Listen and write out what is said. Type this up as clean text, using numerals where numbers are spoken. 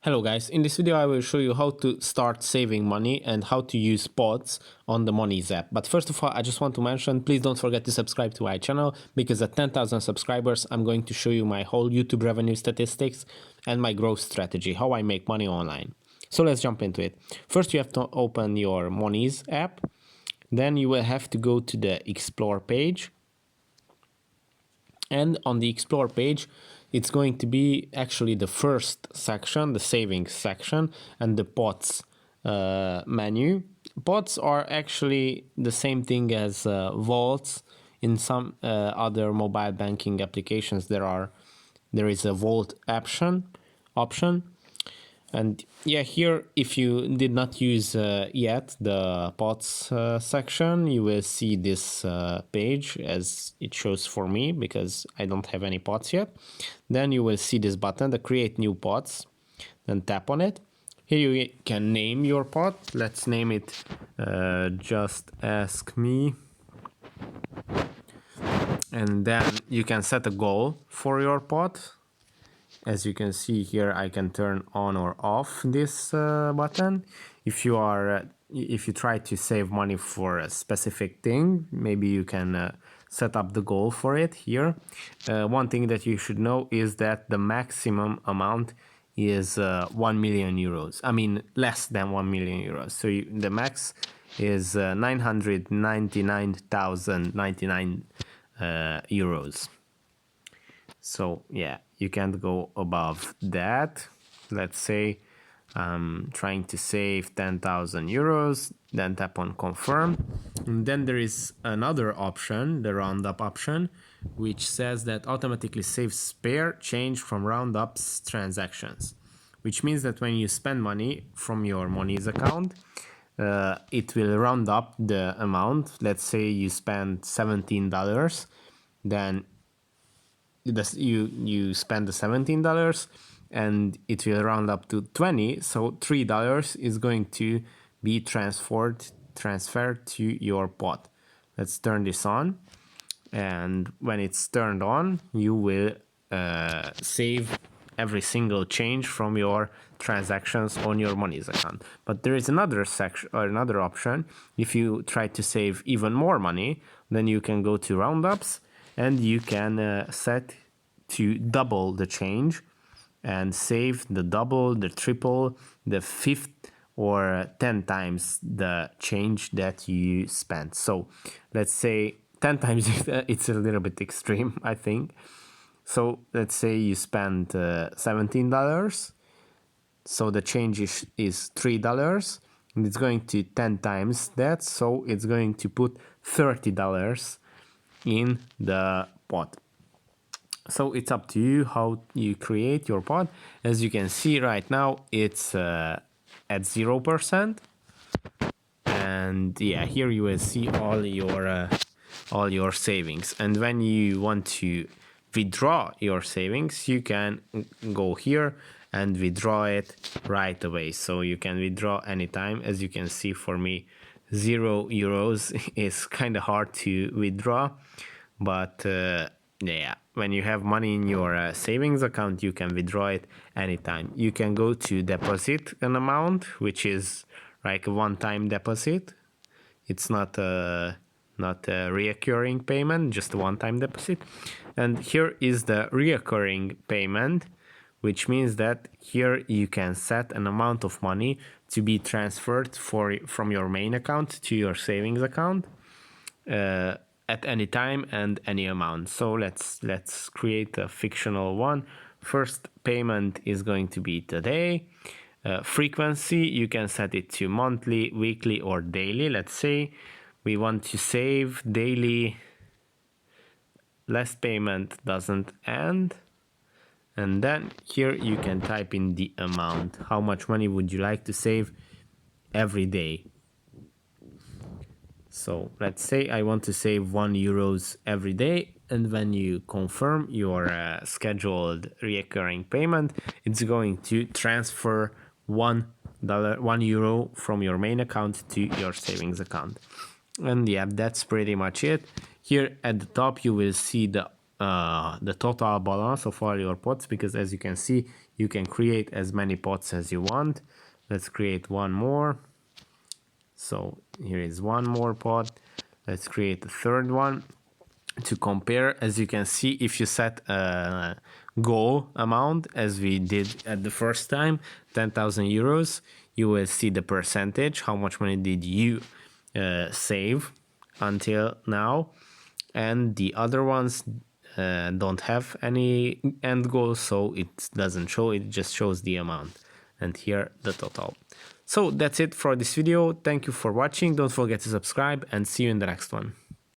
Hello guys, in this video I will show you how to start saving money and how to use pots on the Monese app. But first of all, I just want to mention, please don't forget to subscribe to my channel, because at 10,000 subscribers I'm going to show you my whole YouTube revenue statistics and my growth strategy, how I make money online. So let's jump into it. First you have to open your Monese app, then you will have to go to the Explore page. And on the Explore page, it's going to be actually the first section, the savings section, and the pots menu. Pots are actually the same thing as vaults. In some other mobile banking applications, there is a vault option. And yeah, here, if you did not use yet the pots section, you will see this page as it shows for me, because I don't have any pots yet. Then you will see this button, the create new pots, then tap on it. Here you can name your pot. Let's name it Just Ask Me. And then you can set a goal for your pot. As you can see here, I can turn on or off this button. If you try to save money for a specific thing, maybe you can set up the goal for it here. One thing that you should know is that the maximum amount is 1 million euros. I mean, less than 1 million euros. So the max is 999,099 euros. So yeah, you can't go above that. Let's say I'm trying to save 10,000 euros, then tap on confirm. And then there is another option, the roundup option, which says that automatically saves spare change from roundups transactions, which means that when you spend money from your Monese account, it will round up the amount. Let's say you spend $17, then you spend the $17 and it will round up to 20, so $3 is going to be transferred to your pot. Let's turn this on, and when it's turned on, you will save every single change from your transactions on your Monese account. But there is another section or another option. If you try to save even more money, then you can go to roundups, and you can set to double the change and save the double, the triple, the fifth, or 10 times the change that you spent. So let's say 10 times, it's a little bit extreme, I think. So let's say you spend $17, so the change is $3, and it's going to 10 times that, so it's going to put $30 in the pot. So it's up to you how you create your pot. As you can see right now, it's at 0%. And yeah, here you will see all your savings. And when you want to withdraw your savings, you can go here and withdraw it right away. So you can withdraw anytime. As you can see, for me, €0 is kind of hard to withdraw, but yeah, when you have money in your savings account, you can withdraw it anytime. You can go to deposit an amount, which is like a one-time deposit. It's not a recurring payment, just a one-time deposit. And here is the recurring payment, which means that here you can set an amount of money to be transferred from your main account to your savings account at any time and any amount. So let's create a fictional one. First payment is going to be today. Frequency, you can set it to monthly, weekly, or daily. Let's say we want to save daily. Last payment doesn't end. And then here you can type in the amount. How much money would you like to save every day? So let's say I want to save €1 every day. And when you confirm your scheduled recurring payment, it's going to transfer €1 from your main account to your savings account. And yeah, that's pretty much it. Here at the top, you will see the total balance of all your pots, because as you can see, You can create as many pots as you want. Let's create one more. So here is one more pot. Let's create a third one to compare. As you can see, if you set a goal amount as we did at the first time, 10,000 euros, you will see the percentage, how much money did you save until now. And the other ones don't have any end goal, so it doesn't show, it just shows the amount. And here the total. So that's it for this video. Thank you for watching. Don't forget to subscribe and see you in the next one.